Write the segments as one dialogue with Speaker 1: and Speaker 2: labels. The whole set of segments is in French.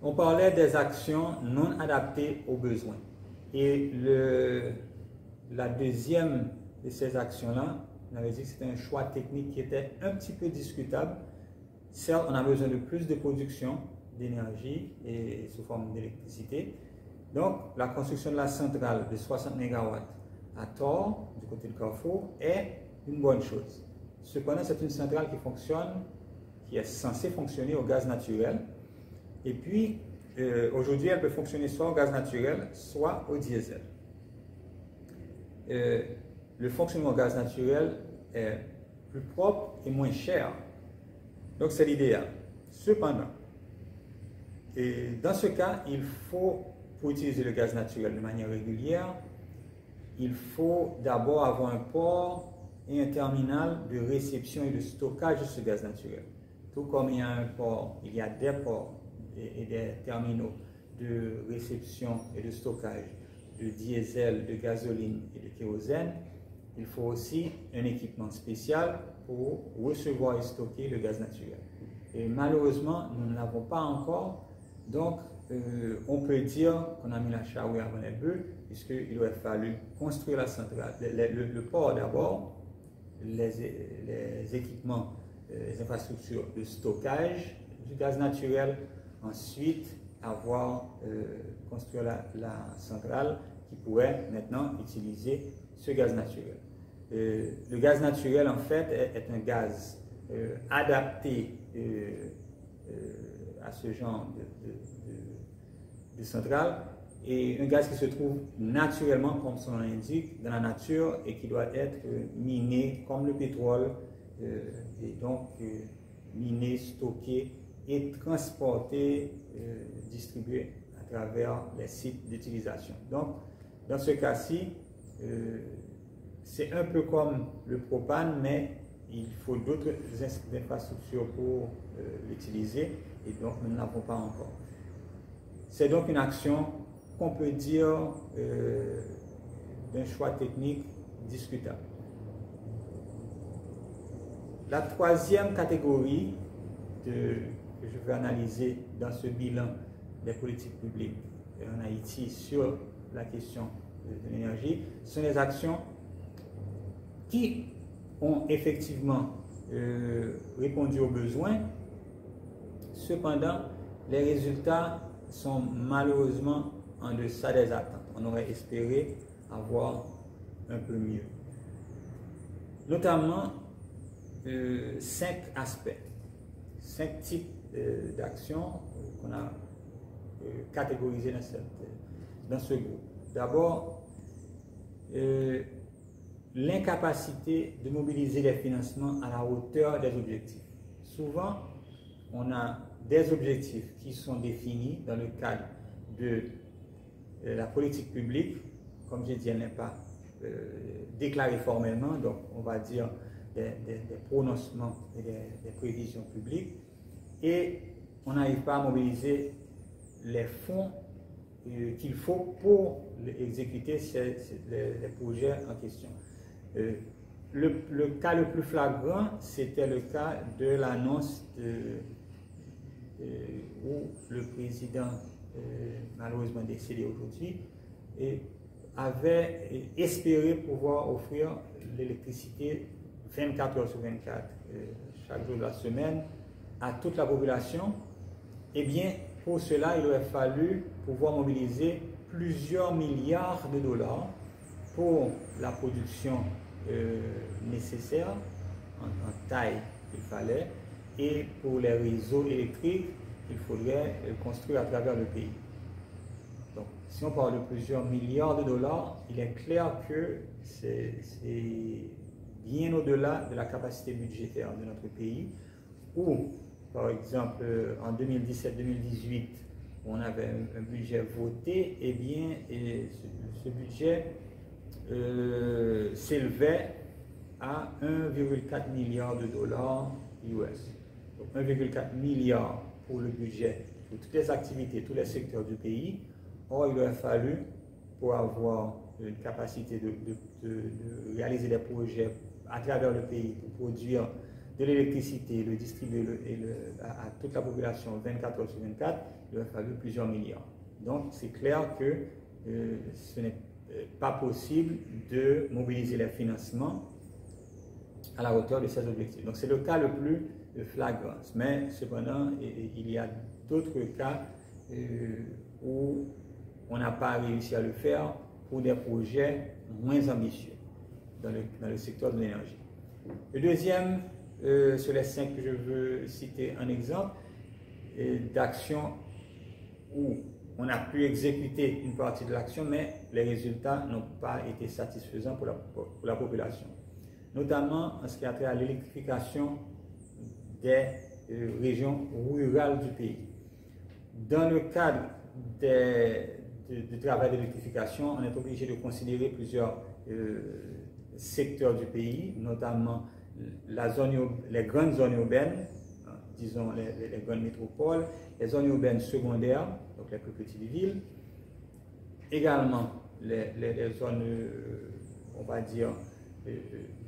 Speaker 1: On parlait des actions non adaptées aux besoins. Et la deuxième de ces actions-là, on avait dit que c'était un choix technique qui était un petit peu discutable. Certes, on a besoin de plus de production d'énergie et sous forme d'électricité. Donc, la construction de la centrale de 60 MW à Thor, du côté de Carrefour, est une bonne chose. Cependant, c'est une centrale qui est censée fonctionner au gaz naturel. Et puis, aujourd'hui, elle peut fonctionner soit au gaz naturel, soit au diesel. Le fonctionnement au gaz naturel est plus propre et moins cher. Donc, c'est l'idéal. Cependant, dans ce cas, pour utiliser le gaz naturel de manière régulière, il faut d'abord avoir un port et un terminal de réception et de stockage de ce gaz naturel. Tout comme il y a un port, il y a des ports et des terminaux de réception et de stockage de diesel, de gasoline et de kérosène, il faut aussi un équipement spécial pour recevoir et stocker le gaz naturel. Et malheureusement, nous ne l'avons pas encore, donc on peut dire qu'on a mis la charrue avant les bœufs, puisqu'il aurait fallu construire la centrale, le port d'abord, les équipements, les infrastructures de stockage du gaz naturel, ensuite construire la centrale qui pourrait maintenant utiliser ce gaz naturel. Le gaz naturel, en fait, est un gaz adapté à ce genre de centrale, et un gaz qui se trouve naturellement, comme son nom l'indique, dans la nature et qui doit être miné comme le pétrole, et donc miné, stocké et transporté, distribué à travers les sites d'utilisation. Donc, dans ce cas-ci, c'est un peu comme le propane, mais il faut d'autres infrastructures pour l'utiliser, et donc nous ne l'avons pas encore. C'est donc une action qu'on peut dire d'un choix technique discutable. La troisième catégorie que je vais analyser dans ce bilan des politiques publiques en Haïti sur la question de l'énergie sont les actions qui ont effectivement répondu aux besoins. Cependant, les résultats sont malheureusement en deçà des attentes. On aurait espéré avoir un peu mieux. Notamment, 5 aspects, 5 types d'actions qu'on a catégorisées dans ce groupe. D'abord, l'incapacité de mobiliser les financements à la hauteur des objectifs. Souvent, on a des objectifs qui sont définis dans le cadre de la politique publique. Comme j'ai dit, elle n'est pas déclarée formellement, donc on va dire des prononcements et des prévisions publiques, et on n'arrive pas à mobiliser les fonds qu'il faut pour exécuter les projets en question. Le cas le plus flagrant, c'était le cas de l'annonce où le président, malheureusement décédé aujourd'hui, avait espéré pouvoir offrir l'électricité 24 heures sur 24, chaque jour de la semaine, à toute la population. Eh bien, pour cela, il aurait fallu pouvoir mobiliser plusieurs milliards de dollars pour la production nécessaire, en taille qu'il fallait, et pour les réseaux électriques qu'il faudrait construire à travers le pays. Donc, si on parle de plusieurs milliards de dollars, il est clair que c'est bien au-delà de la capacité budgétaire de notre pays, où, par exemple, en 2017-2018, on avait un budget voté, et bien, ce budget s'élevait à 1,4 milliard de dollars US. Donc 1,4 milliard pour le budget, pour toutes les activités, tous les secteurs du pays. Or, il aurait fallu, pour avoir une capacité de réaliser des projets à travers le pays, pour produire de l'électricité, le distribuer à toute la population 24 heures sur 24, il aurait fallu plusieurs milliards. Donc c'est clair que ce n'est pas possible de mobiliser les financements à la hauteur de ces objectifs. Donc c'est le cas le plus flagrant. Mais cependant, il y a d'autres cas où on n'a pas réussi à le faire pour des projets moins ambitieux dans le secteur de l'énergie. Le deuxième, sur les 5 que je veux citer un exemple, d'action où on a pu exécuter une partie de l'action, mais les résultats n'ont pas été satisfaisants pour la population. Notamment en ce qui a trait à l'électrification des régions rurales du pays. Dans le cadre du travail d'électrification, on est obligé de considérer plusieurs secteurs du pays, notamment les grandes zones urbaines, disons les grandes métropoles, les zones urbaines secondaires, donc les plus petites villes, également les zones, on va dire,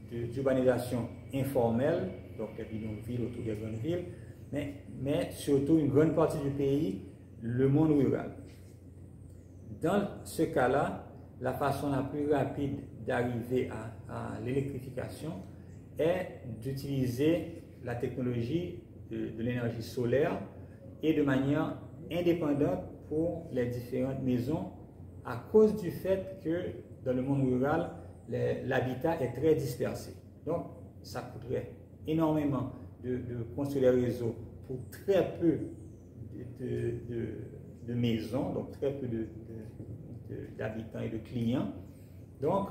Speaker 1: d'urbanisation informelle, donc les bidonvilles autour des grandes villes, mais surtout une grande partie du pays, le monde rural. Dans ce cas-là, la façon la plus rapide d'arriver à l'électrification est d'utiliser la technologie de l'énergie solaire et de manière indépendante pour les différentes maisons à cause du fait que dans le monde rural, l'habitat est très dispersé. Donc, ça coûterait énormément de construire des réseaux pour très peu de maisons, donc très peu d'habitants et de clients. Donc,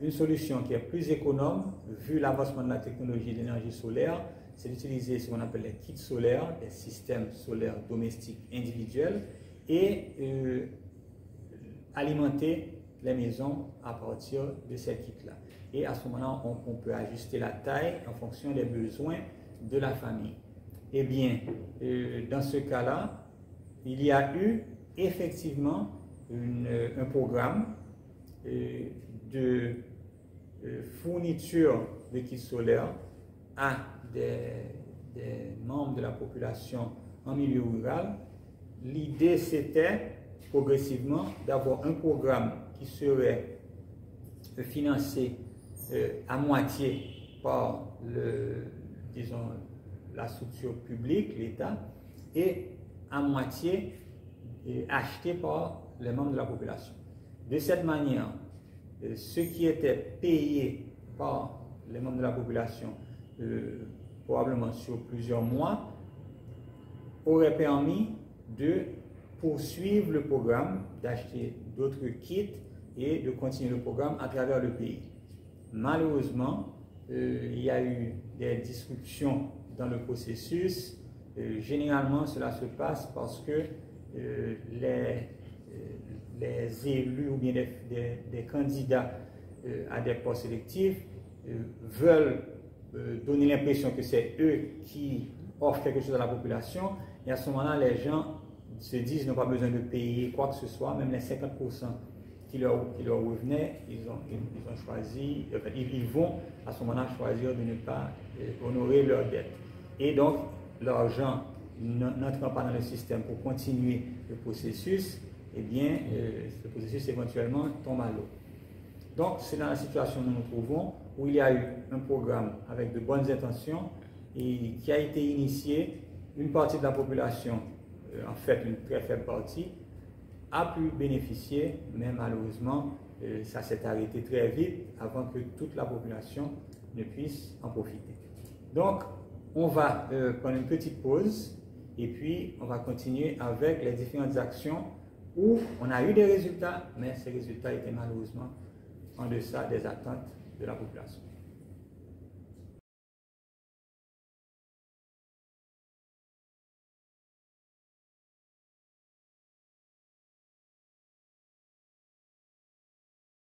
Speaker 1: une solution qui est plus économe, vu l'avancement de la technologie d'énergie solaire, c'est d'utiliser ce qu'on appelle les kits solaires, les systèmes solaires domestiques individuels, et alimenter les maisons à partir de ces kits-là. Et à ce moment-là, on peut ajuster la taille en fonction des besoins de la famille. Eh bien, dans ce cas-là, il y a eu effectivement un programme de fourniture de kits solaires à des membres de la population en milieu rural. L'idée, c'était progressivement d'avoir un programme qui serait financé à moitié par disons, la structure publique, l'État, et à moitié acheté par les membres de la population. De cette manière, ce qui était payé par les membres de la population, probablement sur plusieurs mois, aurait permis de poursuivre le programme, d'acheter d'autres kits et de continuer le programme à travers le pays. Malheureusement, il y a eu des disruptions dans le processus. Généralement, cela se passe parce que les élus ou bien des candidats à des postes électifs veulent donner l'impression que c'est eux qui offrent quelque chose à la population, et à ce moment-là, les gens se disent qu'ils n'ont pas besoin de payer quoi que ce soit, même les 50% qui leur revenaient, ils ont choisi, enfin, ils vont à ce moment-là choisir de ne pas honorer leurs dettes. Et donc, l'argent n'entrant pas dans le système pour continuer le processus, eh bien, ce processus éventuellement tombe à l'eau. Donc, c'est dans la situation où nous nous trouvons, où il y a eu un programme avec de bonnes intentions et qui a été initié. Une partie de la population, en fait une très faible partie, a pu bénéficier, mais malheureusement, ça s'est arrêté très vite avant que toute la population ne puisse en profiter. Donc, on va prendre une petite pause et puis on va continuer avec les différentes actions où on a eu des résultats, mais ces résultats étaient malheureusement en deçà des attentes de la population.